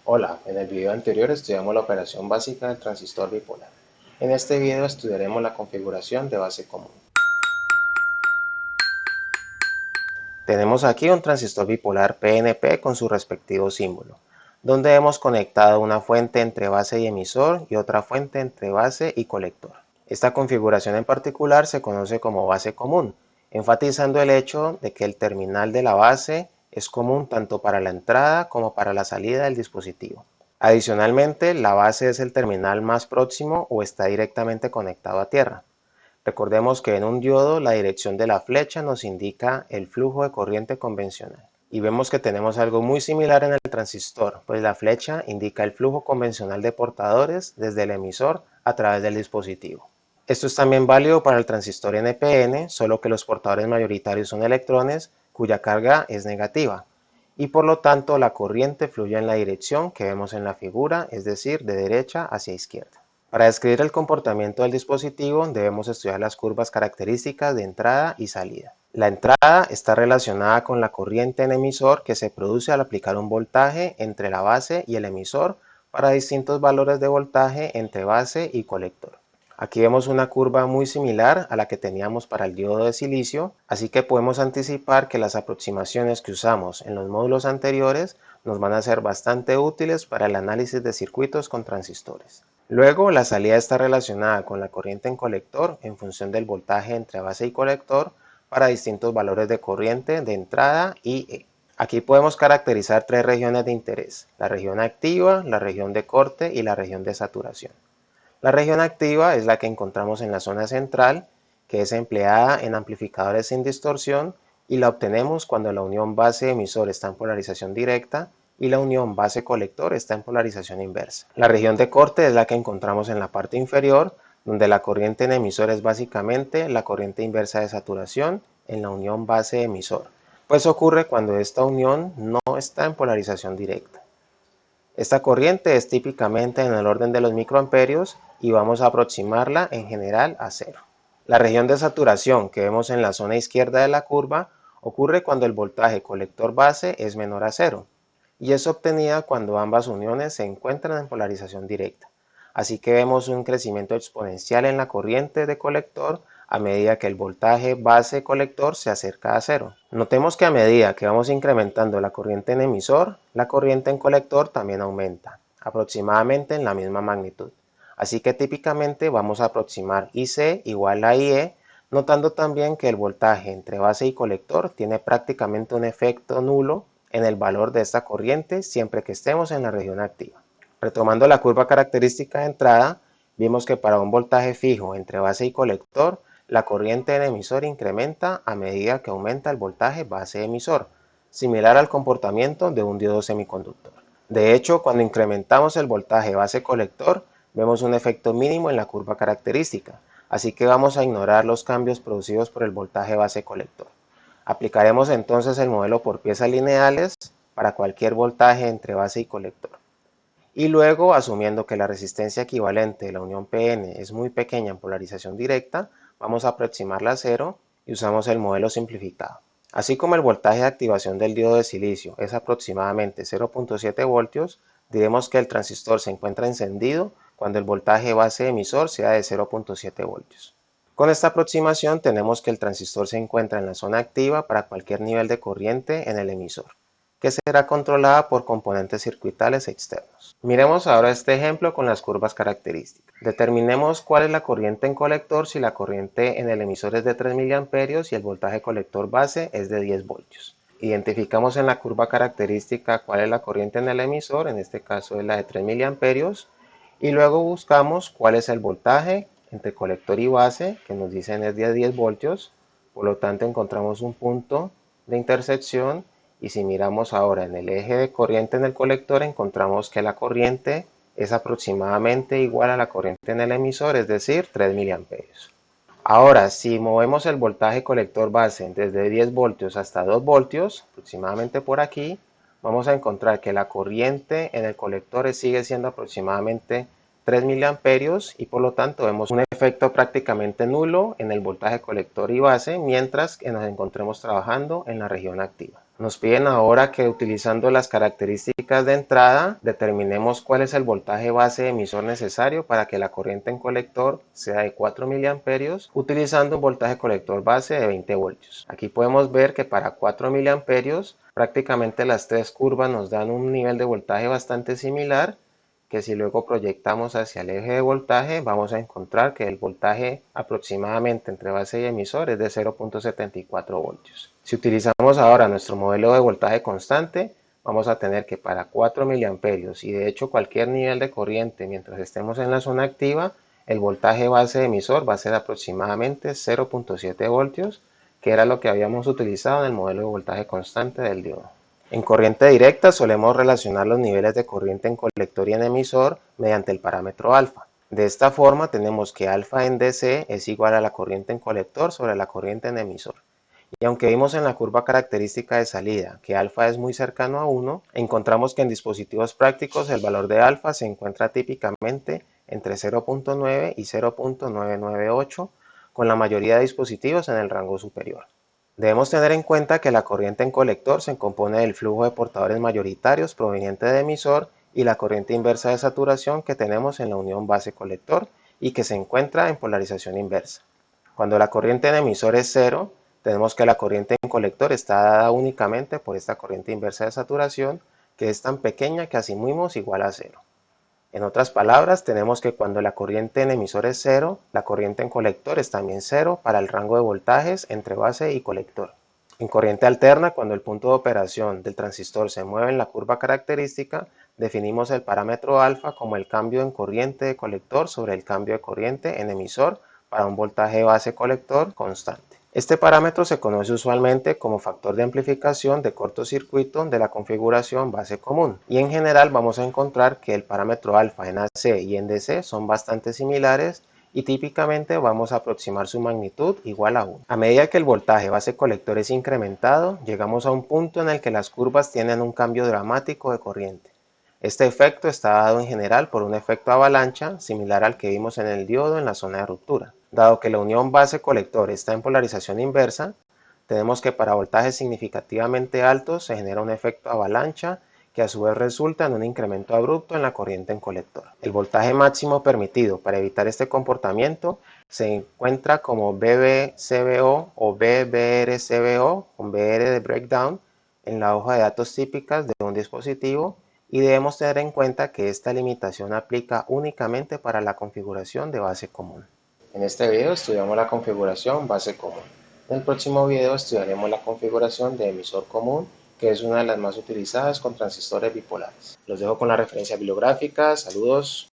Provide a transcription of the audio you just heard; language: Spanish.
Hola, en el video anterior estudiamos la operación básica del transistor bipolar. En este video estudiaremos la configuración de base común. Tenemos aquí un transistor bipolar PNP con su respectivo símbolo, donde hemos conectado una fuente entre base y emisor y otra fuente entre base y colector. Esta configuración en particular se conoce como base común, enfatizando el hecho de que el terminal de la base es común tanto para la entrada como para la salida del dispositivo. Adicionalmente, la base es el terminal más próximo o está directamente conectado a tierra. Recordemos que en un diodo la dirección de la flecha nos indica el flujo de corriente convencional. Y vemos que tenemos algo muy similar en el transistor, pues la flecha indica el flujo convencional de portadores desde el emisor a través del dispositivo. Esto es también válido para el transistor NPN, solo que los portadores mayoritarios son electrones cuya carga es negativa, y por lo tanto la corriente fluye en la dirección que vemos en la figura, es decir, de derecha hacia izquierda. Para describir el comportamiento del dispositivo debemos estudiar las curvas características de entrada y salida. La entrada está relacionada con la corriente en emisor que se produce al aplicar un voltaje entre la base y el emisor para distintos valores de voltaje entre base y colector. Aquí vemos una curva muy similar a la que teníamos para el diodo de silicio, así que podemos anticipar que las aproximaciones que usamos en los módulos anteriores nos van a ser bastante útiles para el análisis de circuitos con transistores. Luego, la salida está relacionada con la corriente en colector en función del voltaje entre base y colector para distintos valores de corriente de entrada y E. Aquí podemos caracterizar tres regiones de interés: la región activa, la región de corte y la región de saturación. La región activa es la que encontramos en la zona central, que es empleada en amplificadores sin distorsión y la obtenemos cuando la unión base-emisor está en polarización directa y la unión base-colector está en polarización inversa. La región de corte es la que encontramos en la parte inferior, donde la corriente en emisor es básicamente la corriente inversa de saturación en la unión base-emisor, pues ocurre cuando esta unión no está en polarización directa. Esta corriente es típicamente en el orden de los microamperios y vamos a aproximarla en general a cero. La región de saturación que vemos en la zona izquierda de la curva ocurre cuando el voltaje colector base es menor a cero y es obtenida cuando ambas uniones se encuentran en polarización directa. Así que vemos un crecimiento exponencial en la corriente de colector a medida que el voltaje base colector se acerca a cero. Notemos que a medida que vamos incrementando la corriente en emisor, la corriente en colector también aumenta, aproximadamente en la misma magnitud. Así que típicamente vamos a aproximar IC igual a IE, notando también que el voltaje entre base y colector tiene prácticamente un efecto nulo en el valor de esta corriente siempre que estemos en la región activa. Retomando la curva característica de entrada, vimos que para un voltaje fijo entre base y colector, la corriente en emisor incrementa a medida que aumenta el voltaje base-emisor, similar al comportamiento de un diodo semiconductor. De hecho, cuando incrementamos el voltaje base-colector, vemos un efecto mínimo en la curva característica, así que vamos a ignorar los cambios producidos por el voltaje base-colector. Aplicaremos entonces el modelo por piezas lineales para cualquier voltaje entre base y colector. Y luego, asumiendo que la resistencia equivalente de la unión PN es muy pequeña en polarización directa, vamos a aproximarla a cero y usamos el modelo simplificado. Así como el voltaje de activación del diodo de silicio es aproximadamente 0.7 voltios, diremos que el transistor se encuentra encendido cuando el voltaje base emisor sea de 0.7 voltios. Con esta aproximación tenemos que el transistor se encuentra en la zona activa para cualquier nivel de corriente en el emisor, que será controlada por componentes circuitales externos. Miremos ahora este ejemplo con las curvas características. Determinemos cuál es la corriente en colector si la corriente en el emisor es de 3 mA y el voltaje colector base es de 10 voltios. Identificamos en la curva característica cuál es la corriente en el emisor, en este caso es la de 3 mA, y luego buscamos cuál es el voltaje entre colector y base, que nos dicen es de 10 voltios, por lo tanto encontramos un punto de intersección. Y si miramos ahora en el eje de corriente en el colector, encontramos que la corriente es aproximadamente igual a la corriente en el emisor, es decir, 3 mA. Ahora, si movemos el voltaje colector base desde 10 voltios hasta 2 voltios, aproximadamente por aquí, vamos a encontrar que la corriente en el colector sigue siendo aproximadamente 3 mA y por lo tanto vemos un efecto prácticamente nulo en el voltaje colector y base mientras que nos encontremos trabajando en la región activa. Nos piden ahora que utilizando las características características de entrada, determinemos cuál es el voltaje base emisor necesario para que la corriente en colector sea de 4 mA utilizando un voltaje colector base de 20 voltios. Aquí podemos ver que para 4 mA prácticamente las tres curvas nos dan un nivel de voltaje bastante similar, que si luego proyectamos hacia el eje de voltaje vamos a encontrar que el voltaje aproximadamente entre base y emisor es de 0.74 voltios. Si utilizamos ahora nuestro modelo de voltaje constante, vamos a tener que para 4 mA y de hecho cualquier nivel de corriente mientras estemos en la zona activa, el voltaje base de emisor va a ser aproximadamente 0.7 voltios, que era lo que habíamos utilizado en el modelo de voltaje constante del diodo. En corriente directa solemos relacionar los niveles de corriente en colector y en emisor mediante el parámetro alfa. De esta forma tenemos que alfa en DC es igual a la corriente en colector sobre la corriente en emisor. Y aunque vimos en la curva característica de salida que alfa es muy cercano a 1, encontramos que en dispositivos prácticos el valor de alfa se encuentra típicamente entre 0.9 y 0.998, con la mayoría de dispositivos en el rango superior. Debemos tener en cuenta que la corriente en colector se compone del flujo de portadores mayoritarios proveniente de emisor y la corriente inversa de saturación que tenemos en la unión base-colector y que se encuentra en polarización inversa. Cuando la corriente en emisor es cero, tenemos que la corriente en colector está dada únicamente por esta corriente inversa de saturación, que es tan pequeña que asumimos igual a cero. En otras palabras, tenemos que cuando la corriente en emisor es cero, la corriente en colector es también cero para el rango de voltajes entre base y colector. En corriente alterna, cuando el punto de operación del transistor se mueve en la curva característica, definimos el parámetro alfa como el cambio en corriente de colector sobre el cambio de corriente en emisor para un voltaje base colector constante. Este parámetro se conoce usualmente como factor de amplificación de cortocircuito de la configuración base común, y en general vamos a encontrar que el parámetro alfa en AC y en DC son bastante similares y típicamente vamos a aproximar su magnitud igual a 1. A medida que el voltaje base colector es incrementado, llegamos a un punto en el que las curvas tienen un cambio dramático de corriente. Este efecto está dado en general por un efecto avalancha similar al que vimos en el diodo en la zona de ruptura. Dado que la unión base-colector está en polarización inversa, tenemos que para voltajes significativamente altos se genera un efecto avalancha que a su vez resulta en un incremento abrupto en la corriente en colector. El voltaje máximo permitido para evitar este comportamiento se encuentra como BBCBO o BBRCBO, con BR de breakdown, en la hoja de datos típicas de un dispositivo, y debemos tener en cuenta que esta limitación aplica únicamente para la configuración de base común. En este video estudiamos la configuración base común. En el próximo video estudiaremos la configuración de emisor común, que es una de las más utilizadas con transistores bipolares. Los dejo con la referencia bibliográfica. Saludos.